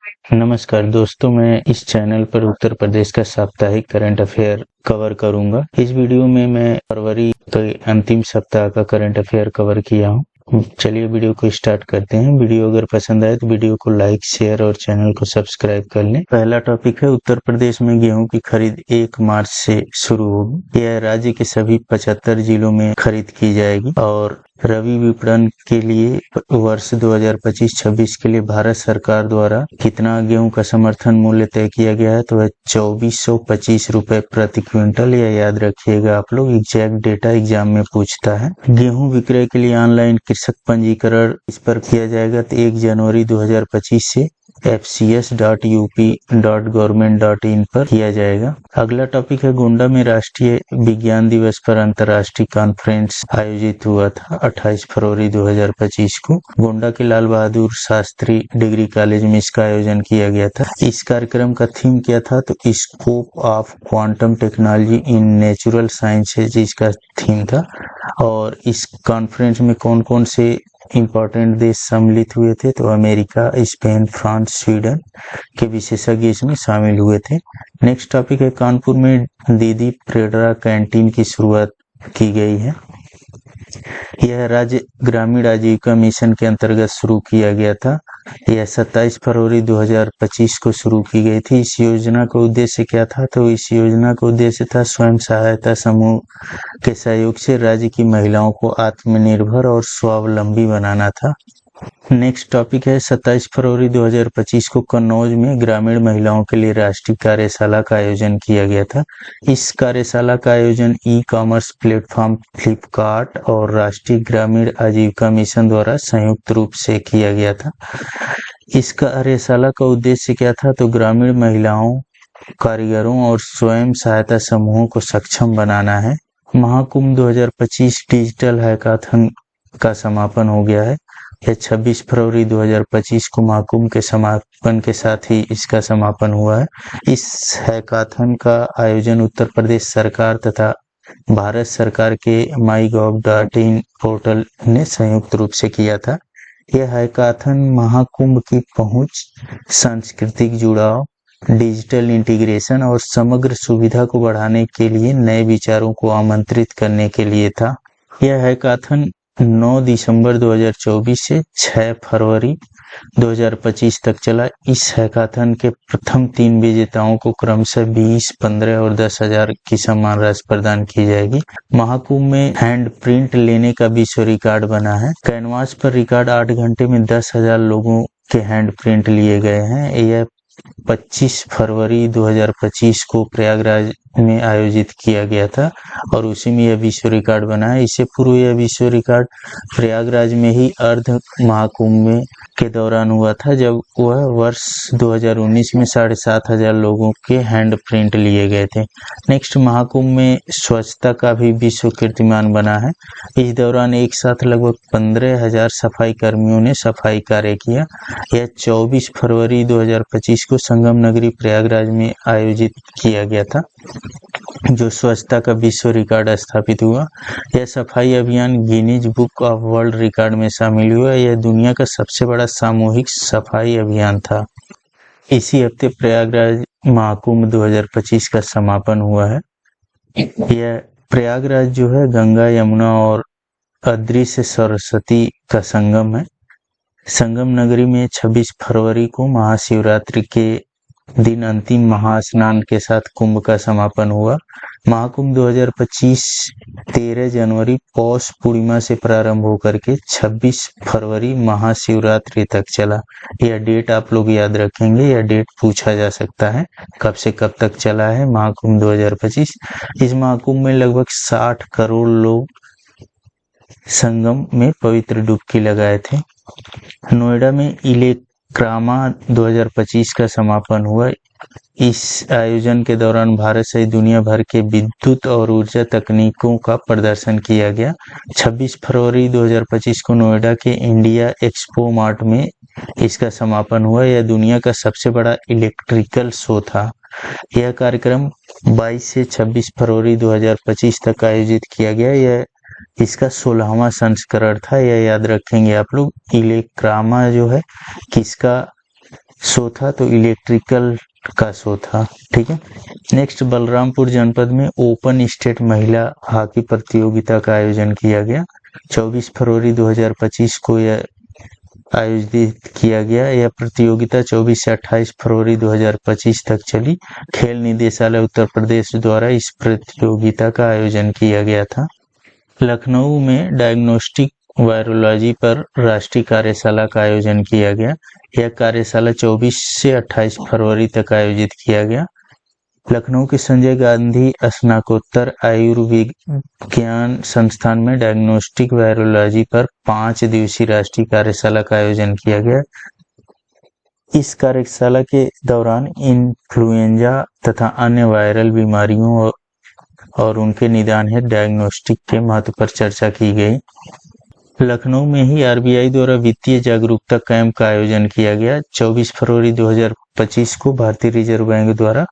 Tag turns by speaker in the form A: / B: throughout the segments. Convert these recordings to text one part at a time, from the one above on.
A: नमस्कार दोस्तों, मैं इस चैनल पर उत्तर प्रदेश का साप्ताहिक करंट अफेयर कवर करूंगा। इस वीडियो में मैं फरवरी के अंतिम सप्ताह का करंट अफेयर कवर किया हूं। चलिए वीडियो को स्टार्ट करते हैं। वीडियो अगर पसंद आए तो वीडियो को लाइक, शेयर और चैनल को सब्सक्राइब कर लें। पहला टॉपिक है, उत्तर प्रदेश में गेहूं की खरीद 1 मार्च से शुरू होगी। यह राज्य के सभी 75 जिलों में खरीद की जाएगी और रबी विपणन के लिए वर्ष 2025-26 के लिए भारत सरकार द्वारा कितना गेहूं का समर्थन मूल्य तय किया गया है तो वह 2425 रुपए प्रति क्विंटल। यह याद रखिएगा आप लोग, एग्जैक्ट डेटा एग्जाम में पूछता है। गेहूं विक्रय के लिए ऑनलाइन कृषक पंजीकरण इस पर किया जाएगा तो 1 जनवरी 2025 से fcs.up.government.in पर किया जाएगा। अगला टॉपिक है, गोंडा में राष्ट्रीय विज्ञान दिवस पर अंतर्राष्ट्रीय कॉन्फ्रेंस आयोजित हुआ था 28 फरवरी 2025 को। गोंडा के लाल बहादुर शास्त्री डिग्री कॉलेज में इसका आयोजन किया गया था। इस कार्यक्रम का थीम क्या था तो scope of quantum technology in natural sciences इसका थीम था। और इस कॉन्फ्रेंस में कौन कौन से इंपॉर्टेंट देश सम्मिलित हुए थे तो अमेरिका, स्पेन, फ्रांस, स्वीडन के विशेषज्ञ इसमें शामिल हुए थे। नेक्स्ट टॉपिक है, कानपुर में दीदी प्रेरणा कैंटीन की शुरुआत की गई है। यह राज्य ग्रामीण आजीविका मिशन के अंतर्गत शुरू किया गया था। यह 27 फरवरी 2025 को शुरू की गई थी। इस योजना का उद्देश्य क्या था तो इस योजना का उद्देश्य था स्वयं सहायता समूह के सहयोग से राज्य की महिलाओं को आत्मनिर्भर और स्वावलंबी बनाना था। नेक्स्ट टॉपिक है, 27 फरवरी 2025 को कन्नौज में ग्रामीण महिलाओं के लिए राष्ट्रीय कार्यशाला का आयोजन किया गया था। इस कार्यशाला का आयोजन ई कॉमर्स प्लेटफॉर्म फ्लिपकार्ट और राष्ट्रीय ग्रामीण आजीविका मिशन द्वारा संयुक्त रूप से किया गया था। इस कार्यशाला का उद्देश्य क्या था तो ग्रामीण महिलाओं, कारीगरों और स्वयं सहायता समूहों को सक्षम बनाना है। महाकुंभ 2025 डिजिटल हैकाथन का समापन हो गया है। यह 26 फरवरी 2025 को महाकुंभ के समापन के साथ ही इसका समापन हुआ है। इस हैकाथन का आयोजन उत्तर प्रदेश सरकार तथा भारत सरकार के mygov.in पोर्टल ने संयुक्त रूप से किया था। यह हैकाथन महाकुंभ की पहुंच, सांस्कृतिक जुड़ाव, डिजिटल इंटीग्रेशन और समग्र सुविधा को बढ़ाने के लिए नए विचारों को आमंत्रित करने के लिए था। यह हैकाथन 9 दिसंबर 2024 से 6 फरवरी 2025 तक चला। इस हैकाथन के प्रथम 3 विजेताओं को क्रमशः 20, 15 और 10,000 की सम्मान राशि प्रदान की जाएगी। महाकुंभ में हैंड प्रिंट लेने का विश्व रिकॉर्ड बना है। कैनवास पर रिकॉर्ड 8 घंटे में 10,000 लोगों के हैंड प्रिंट लिए गए हैं। यह 25 फरवरी 2025 को प्रयागराज में आयोजित किया गया था और उसी में यह विश्व रिकॉर्ड बना है। इससे पूर्व यह विश्व रिकॉर्ड प्रयागराज में ही अर्ध महाकुंभ में के दौरान हुआ था, जब वह वर्ष 2019 में 7,500 लोगों के हैंड प्रिंट लिए गए थे। नेक्स्ट, महाकुंभ में स्वच्छता का भी विश्व कीर्तिमान बना है। इस दौरान एक साथ लगभग 15,000 सफाई कर्मियों ने सफाई कार्य किया। यह 24 फरवरी 2025 को संगम नगरी प्रयागराज में आयोजित किया गया था, जो स्वच्छता का विश्व रिकॉर्ड स्थापित हुआ। यह सफाई अभियान Guinness book of world record में शामिल हुआ। यह दुनिया का सबसे बड़ा सामूहिक सफाई अभियान था। इसी हफ्ते प्रयागराज महाकुंभ 2025 का समापन हुआ है। यह प्रयागराज जो है गंगा, यमुना और अदृश्य सरस्वती का संगम है। संगम नगरी में 26 फरवरी को महाशिवरात्रि के दिन अंतिम महास्नान के साथ कुंभ का समापन हुआ। महाकुंभ 2025 13 जनवरी पौष पूर्णिमा से प्रारंभ होकर के 26 फरवरी महाशिवरात्रि तक चला। यह डेट आप लोग याद रखेंगे, यह डेट पूछा जा सकता है कब से कब तक चला है महाकुंभ 2025। इस महाकुंभ में लगभग 60 करोड़ लोग संगम में पवित्र डुबकी लगाए थे। नोएडा में इलेक्रामा 2025 का समापन हुआ। इस आयोजन के दौरान भारत सहित दुनिया भर के विद्युत और ऊर्जा तकनीकों का प्रदर्शन किया गया। 26 फरवरी 2025 को नोएडा के इंडिया एक्सपो मार्ट में इसका समापन हुआ। यह दुनिया का सबसे बड़ा इलेक्ट्रिकल शो था। यह कार्यक्रम 22 से 26 फरवरी 2025 तक आयोजित किया गया। यह इसका 16वां संस्करण था, यह याद रखेंगे आप लोग। इलेक्रामा जो है किसका शो था, तो इलेक्ट्रिकल का शो था। ठीक है। नेक्स्ट, बलरामपुर जनपद में ओपन स्टेट महिला हॉकी प्रतियोगिता का आयोजन किया गया। 24 फरवरी 2025 को यह आयोजित किया गया। यह प्रतियोगिता 24 से 28 फरवरी 2025 तक चली। खेल निदेशालय उत्तर प्रदेश द्वारा इस प्रतियोगिता का आयोजन किया गया था। लखनऊ में डायग्नोस्टिक वायरोलॉजी पर राष्ट्रीय कार्यशाला का आयोजन किया गया। यह कार्यशाला 24 से 28 फरवरी तक आयोजित किया गया। लखनऊ के संजय गांधी स्नातकोत्तर आयुर्विज्ञान संस्थान में डायग्नोस्टिक वायरोलॉजी पर 5 दिवसीय राष्ट्रीय कार्यशाला का आयोजन किया गया। इस कार्यशाला के दौरान इन्फ्लुएंजा तथा अन्य वायरल बीमारियों और उनके निदान हेतु डायग्नोस्टिक के महत्व पर चर्चा की गई। लखनऊ में ही आरबीआई द्वारा वित्तीय जागरूकता कैंप का आयोजन किया गया। 24 फरवरी 2025 को भारतीय रिजर्व बैंक द्वारा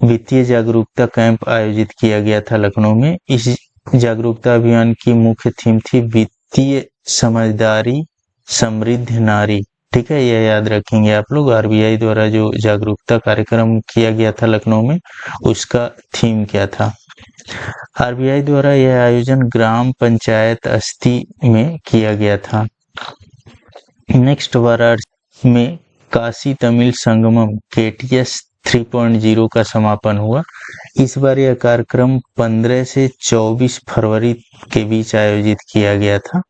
A: वित्तीय जागरूकता कैंप आयोजित किया गया था लखनऊ में। इस जागरूकता अभियान की मुख्य थीम थी वित्तीय समझदारी समृद्ध नारी। ठीक है, यह याद रखेंगे आप लोग। आरबीआई द्वारा जो जागरूकता कार्यक्रम किया गया था लखनऊ में, उसका थीम क्या था। आरबीआई द्वारा यह आयोजन ग्राम पंचायत अस्थि में किया गया था। नेक्स्ट, वाराणसी में काशी तमिल संगमम केटीएस 3.0 का समापन हुआ। इस बार यह कार्यक्रम 15 से 24 फरवरी के बीच आयोजित किया गया था।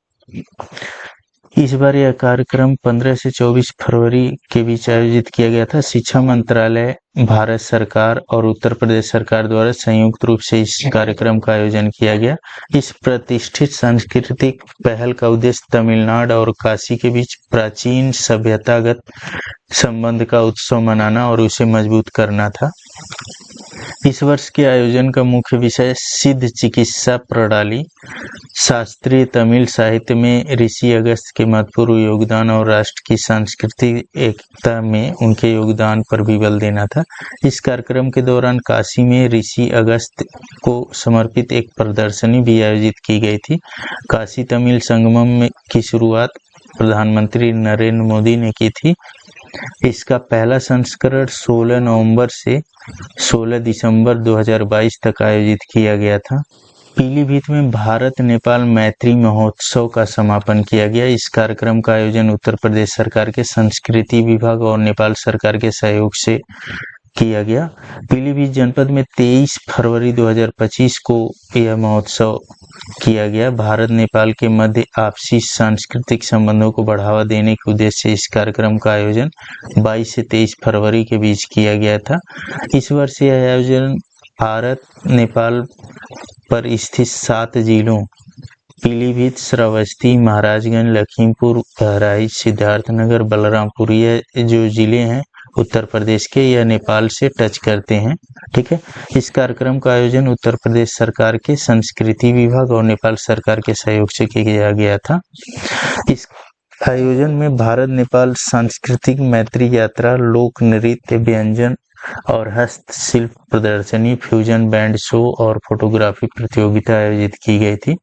A: इस बार यह कार्यक्रम 15 से 24 फरवरी के बीच आयोजित किया गया था। शिक्षा मंत्रालय, भारत सरकार और उत्तर प्रदेश सरकार द्वारा संयुक्त रूप से इस कार्यक्रम का आयोजन किया गया। इस प्रतिष्ठित सांस्कृतिक पहल का उद्देश्य तमिलनाडु और काशी के बीच प्राचीन सभ्यतागत संबंध का उत्सव मनाना और उसे मजबूत करना था। इस वर्ष के आयोजन का मुख्य विषय सिद्ध चिकित्सा प्रणाली, शास्त्रीय तमिल साहित्य में ऋषि अगस्त्य के महत्वपूर्ण योगदान और राष्ट्र की सांस्कृतिक एकता में उनके योगदान पर भी बल देना था। इस कार्यक्रम के दौरान काशी में ऋषि अगस्त्य को समर्पित एक प्रदर्शनी भी आयोजित की गई थी। काशी तमिल संगमम की शुरुआत प्रधानमंत्री नरेंद्र मोदी ने की थी। इसका पहला संस्करण 16 नवंबर से 16 दिसंबर 2022 तक आयोजित किया गया था। पीलीभीत में भारत नेपाल मैत्री महोत्सव का समापन किया गया। इस कार्यक्रम का आयोजन उत्तर प्रदेश सरकार के संस्कृति विभाग और नेपाल सरकार के सहयोग से किया गया। पीलीभीत जनपद में 23 फरवरी 2025 को यह महोत्सव किया गया। भारत नेपाल के मध्य आपसी सांस्कृतिक संबंधों को बढ़ावा देने के उद्देश्य से इस कार्यक्रम का आयोजन 22 से 23 फरवरी के बीच किया गया था। इस वर्ष यह आयोजन भारत नेपाल पर स्थित 7 जिलों पीलीभीत, श्रावस्ती, महाराजगंज, लखीमपुर, बहराइच, सिद्धार्थनगर, बलरामपुर, यह जो जिले हैं उत्तर प्रदेश के, यह नेपाल से टच करते हैं। ठीक है। इस कार्यक्रम का आयोजन उत्तर प्रदेश सरकार के संस्कृति विभाग और नेपाल सरकार के सहयोग से किया गया था। इस आयोजन में भारत नेपाल सांस्कृतिक मैत्री यात्रा, लोक नृत्य, व्यंजन और हस्तशिल्प प्रदर्शनी, फ्यूजन बैंड शो और फोटोग्राफी प्रतियोगिता आयोजित की गई थी।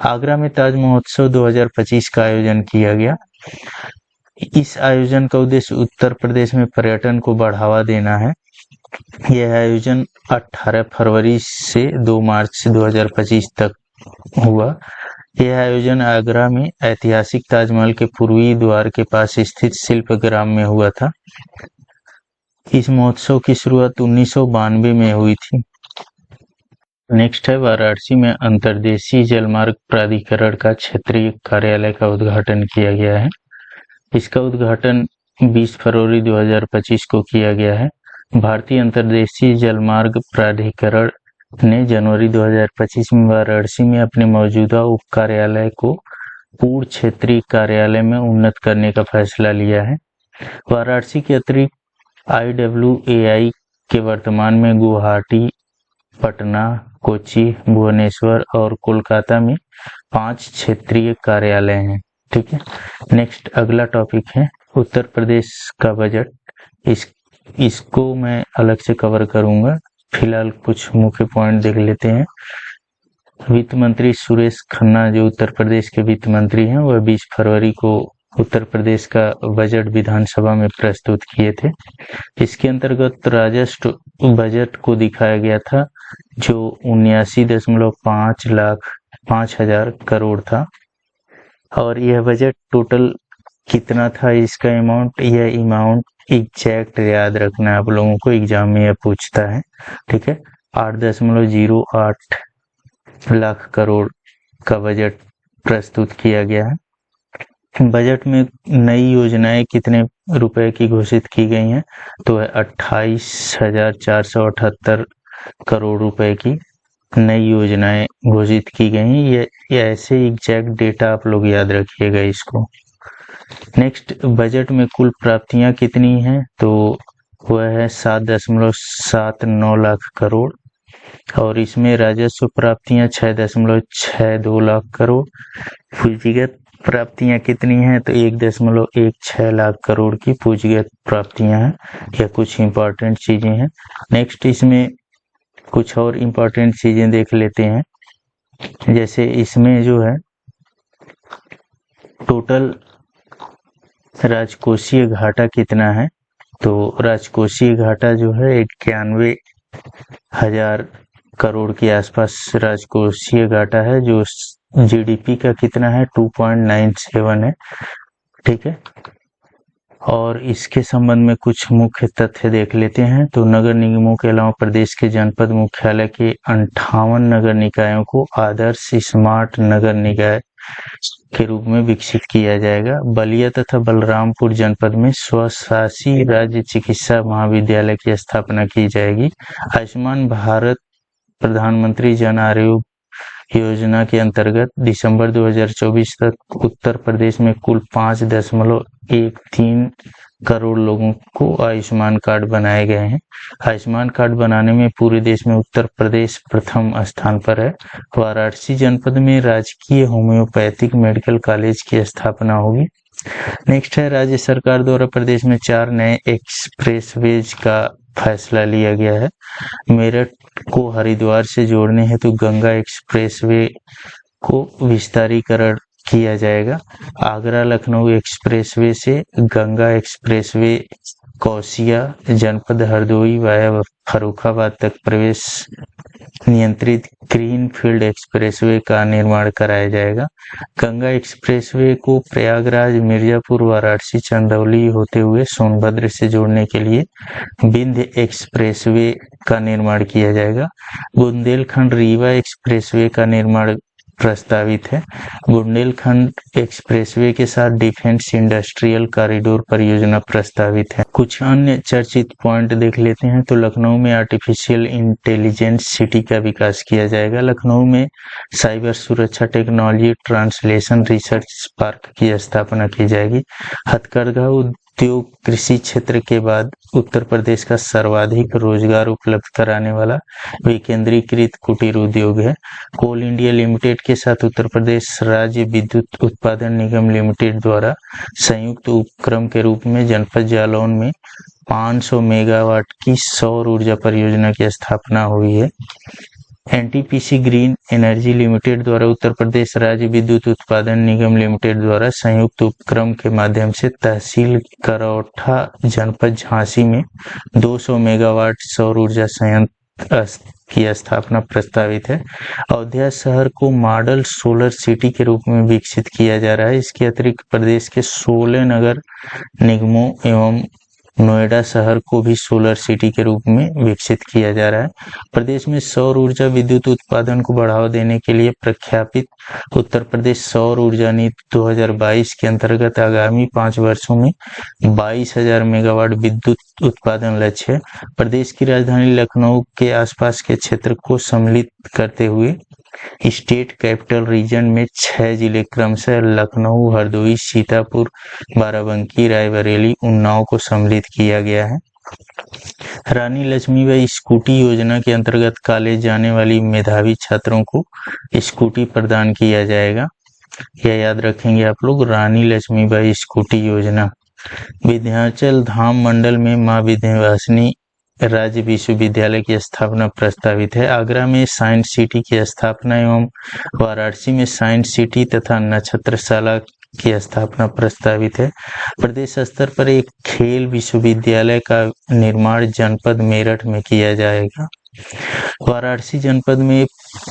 A: आगरा में ताज महोत्सव 2025 का आयोजन किया गया। इस आयोजन का उद्देश्य उत्तर प्रदेश में पर्यटन को बढ़ावा देना है। यह आयोजन 18 फरवरी से 2 मार्च 2025 तक हुआ। यह आयोजन आगरा में ऐतिहासिक ताजमहल के पूर्वी द्वार के पास स्थित शिल्पग्राम में हुआ था। इस महोत्सव की शुरुआत 1992 में हुई थी। नेक्स्ट है, वाराणसी में अंतर्देशीय जलमार्ग प्राधिकरण का क्षेत्रीय कार्यालय का उद्घाटन किया गया है। इसका उद्घाटन 20 फरवरी 2025 को किया गया है। भारतीय अंतर्देशीय जलमार्ग प्राधिकरण ने जनवरी 2025 में वाराणसी में अपने मौजूदा उप कार्यालय को पूर्ण क्षेत्रीय कार्यालय में उन्नत करने का फैसला लिया है। वाराणसी के अतिरिक्त IWAI के वर्तमान में गुवाहाटी, पटना, कोच्चि, भुवनेश्वर और कोलकाता में 5 क्षेत्रीय कार्यालय हैं। ठीक है। नेक्स्ट, अगला टॉपिक है उत्तर प्रदेश का बजट। इसको मैं अलग से कवर करूंगा। फिलहाल कुछ मुख्य पॉइंट देख लेते हैं। वित्त मंत्री सुरेश खन्ना, जो उत्तर प्रदेश के वित्त मंत्री हैं, वह 20 फरवरी को उत्तर प्रदेश का बजट विधानसभा में प्रस्तुत किए थे। इसके अंतर्गत राजस्व बजट को दिखाया गया था जो 79.5 करोड़ था। और यह बजट टोटल कितना था, इसका अमाउंट, यह अमाउंट एग्जैक्ट याद रखना है आप लोगों को, एग्जाम में यह पूछता है। ठीक है, 8.08 लाख करोड़ का बजट प्रस्तुत किया गया है। बजट में नई योजनाएं कितने रुपए की घोषित की गई हैं, तो है 28,478 करोड़ रुपए की नई योजनाएं घोषित की गई हैं। ये ऐसे एग्जैक्ट डेटा आप लोग याद रखिएगा इसको। नेक्स्ट, बजट में कुल प्राप्तियां कितनी हैं, तो वह है 7.79 लाख करोड़, और इसमें राजस्व प्राप्तियां 6.62 लाख करोड़। पूंजीगत प्राप्तियां कितनी हैं, तो 1.16 लाख करोड़ की पूंजीगत प्राप्तियां हैं। यह कुछ इंपॉर्टेंट चीजें हैं। नेक्स्ट, इसमें कुछ और इंपॉर्टेंट चीजें देख लेते हैं। जैसे इसमें जो है टोटल राजकोषीय घाटा कितना है, तो राजकोषीय घाटा जो है 91,000 करोड़ के आसपास राजकोषीय घाटा है, जो जीडीपी का कितना है 2.97 है। ठीक है, और इसके संबंध में कुछ मुख्य तथ्य देख लेते हैं। तो नगर निगमों के अलावा प्रदेश के जनपद मुख्यालय के 58 नगर निकायों को आदर्श स्मार्ट नगर निकाय के रूप में विकसित किया जाएगा। बलिया तथा बलरामपुर जनपद में स्वशासी राज्य चिकित्सा महाविद्यालय की स्थापना की जाएगी। आयुष्मान भारत प्रधानमंत्री जन आरोग्य योजना के अंतर्गत दिसंबर 2024 तक उत्तर प्रदेश में कुल 5.13 करोड़ लोगों को आयुष्मान कार्ड बनाए गए हैं। आयुष्मान कार्ड बनाने में पूरे देश में उत्तर प्रदेश प्रथम स्थान पर है। वाराणसी जनपद में राजकीय होम्योपैथिक मेडिकल कॉलेज की स्थापना होगी। नेक्स्ट है, राज्य सरकार द्वारा प्रदेश में 4 नए एक्सप्रेसवेज का फैसला लिया गया है। मेरठ को हरिद्वार से जोड़ने हेतु गंगा एक्सप्रेसवे को विस्तारीकरण किया जाएगा। आगरा लखनऊ एक्सप्रेसवे से गंगा एक्सप्रेसवे कौसिया जनपद हरदोई वाया फर्रुखाबाद तक प्रवेश नियंत्रित ग्रीन फील्ड एक्सप्रेसवे का निर्माण कराया जाएगा। गंगा एक्सप्रेसवे को प्रयागराज, मिर्जापुर, वाराणसी, चंदौली होते हुए सोनभद्र से जोड़ने के लिए विंध्य एक्सप्रेसवे का निर्माण किया जाएगा। बुंदेलखंड रीवा एक्सप्रेसवे का निर्माण प्रस्तावित है। बुंदेलखंड एक्सप्रेसवे के साथ डिफेंस इंडस्ट्रियल कॉरिडोर परियोजना प्रस्तावित है। कुछ अन्य चर्चित पॉइंट देख लेते हैं। तो लखनऊ में आर्टिफिशियल इंटेलिजेंस सिटी का विकास किया जाएगा। लखनऊ में साइबर सुरक्षा टेक्नोलॉजी ट्रांसलेशन रिसर्च पार्क की स्थापना की जाएगी। हथकरघा उद्योग कृषि क्षेत्र के बाद उत्तर प्रदेश का सर्वाधिक रोजगार उपलब्ध कराने वाला विकेंद्रीकृत कुटीर उद्योग है। कोल इंडिया लिमिटेड के साथ उत्तर प्रदेश राज्य विद्युत उत्पादन निगम लिमिटेड द्वारा संयुक्त उपक्रम के रूप में जनपद जालौन में 500 मेगावाट की सौर ऊर्जा परियोजना की स्थापना हुई है। एनटीपीसी ग्रीन एनर्जी लिमिटेड द्वारा उत्तर प्रदेश राज्य विद्युत उत्पादन निगम लिमिटेड द्वारा संयुक्त उपक्रम के माध्यम से तहसील करौठा जनपद झांसी में 200 मेगावाट सौर ऊर्जा संयंत्र की स्थापना प्रस्तावित है। अयोध्या शहर को मॉडल सोलर सिटी के रूप में विकसित किया जा रहा है। इसके अतिरिक्त प्रदेश के 16 नगर निगमों एवं नोएडा शहर को भी सोलर सिटी के रूप में विकसित किया जा रहा है। प्रदेश में सौर ऊर्जा विद्युत उत्पादन को बढ़ावा देने के लिए प्रख्यापित उत्तर प्रदेश सौर ऊर्जा नीति 2022 के अंतर्गत आगामी 5 वर्षों में 22,000 मेगावाट विद्युत उत्पादन लक्ष्य है। प्रदेश की राजधानी लखनऊ के आसपास के क्षेत्र को सम्मिलित करते हुए स्टेट कैपिटल रीजन में 6 जिले क्रमशः लखनऊ, हरदोई, सीतापुर, बाराबंकी, रायबरेली, उन्नाव को सम्मिलित किया गया है। रानी लक्ष्मीबाई स्कूटी योजना के अंतर्गत कॉलेज जाने वाली मेधावी छात्रों को स्कूटी प्रदान किया जाएगा। यह याद रखेंगे आप लोग, रानी लक्ष्मीबाई स्कूटी योजना। विंध्याचल धाम मंडल में मां विंध्यवासिनी राज्य विश्वविद्यालय की स्थापना प्रस्तावित है। आगरा में साइंस सिटी की स्थापना एवं वाराणसी में साइंस सिटी तथा नक्षत्रशाला की स्थापना प्रस्तावित है। प्रदेश स्तर पर एक खेल विश्वविद्यालय का निर्माण जनपद मेरठ में किया जाएगा। वाराणसी जनपद में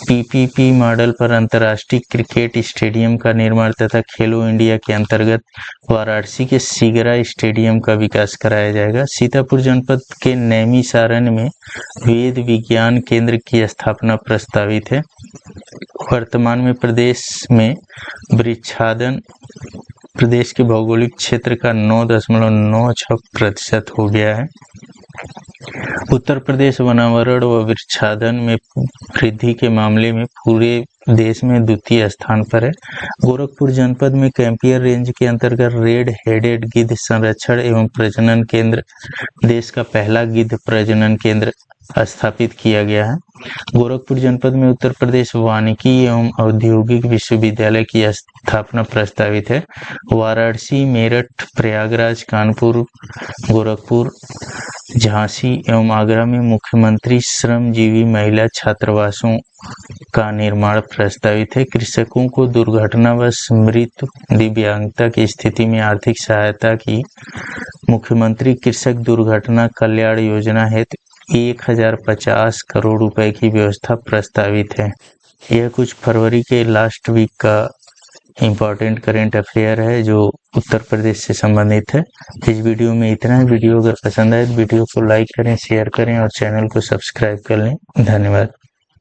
A: पीपीपी मॉडल पर अंतर्राष्ट्रीय क्रिकेट स्टेडियम का निर्माण तथा खेलो इंडिया के अंतर्गत वाराणसी के सीगरा स्टेडियम का विकास कराया जाएगा। सीतापुर जनपद के नैमिषारण्य में वेद विज्ञान केंद्र की स्थापना प्रस्तावित है। वर्तमान में प्रदेश में वृक्षादन प्रदेश के भौगोलिक क्षेत्र का 9.96% हो गया है। उत्तर प्रदेश वनावरण व वृक्षादन में वृद्धि के मामले में पूरे देश में द्वितीय स्थान पर है। गोरखपुर जनपद में कैंपियर रेंज के अंतर्गत रेड हेडेड गिद्ध संरक्षण एवं प्रजनन केंद्र देश का पहला गिद्ध प्रजनन केंद्र स्थापित किया गया है। गोरखपुर जनपद में उत्तर प्रदेश वानिकी एवं औद्योगिक विश्वविद्यालय की स्थापना प्रस्तावित है। वाराणसी, मेरठ, प्रयागराज, कानपुर, गोरखपुर, झांसी एवं आगरा में मुख्यमंत्री श्रमजीवी महिला छात्रावासों का निर्माण प्रस्तावित है। कृषकों को दुर्घटनावश मृत्यु, दिव्यांगता की स्थिति में आर्थिक सहायता की मुख्यमंत्री कृषक दुर्घटना कल्याण योजना हेतु 1050 करोड़ रुपए की व्यवस्था प्रस्तावित है। यह कुछ फरवरी के लास्ट वीक का इम्पोर्टेंट करेंट अफेयर है जो उत्तर प्रदेश से संबंधित है। इस वीडियो में इतना ही। वीडियो अगर पसंद आए तो वीडियो को लाइक करें, शेयर करें और चैनल को सब्सक्राइब कर लें। धन्यवाद।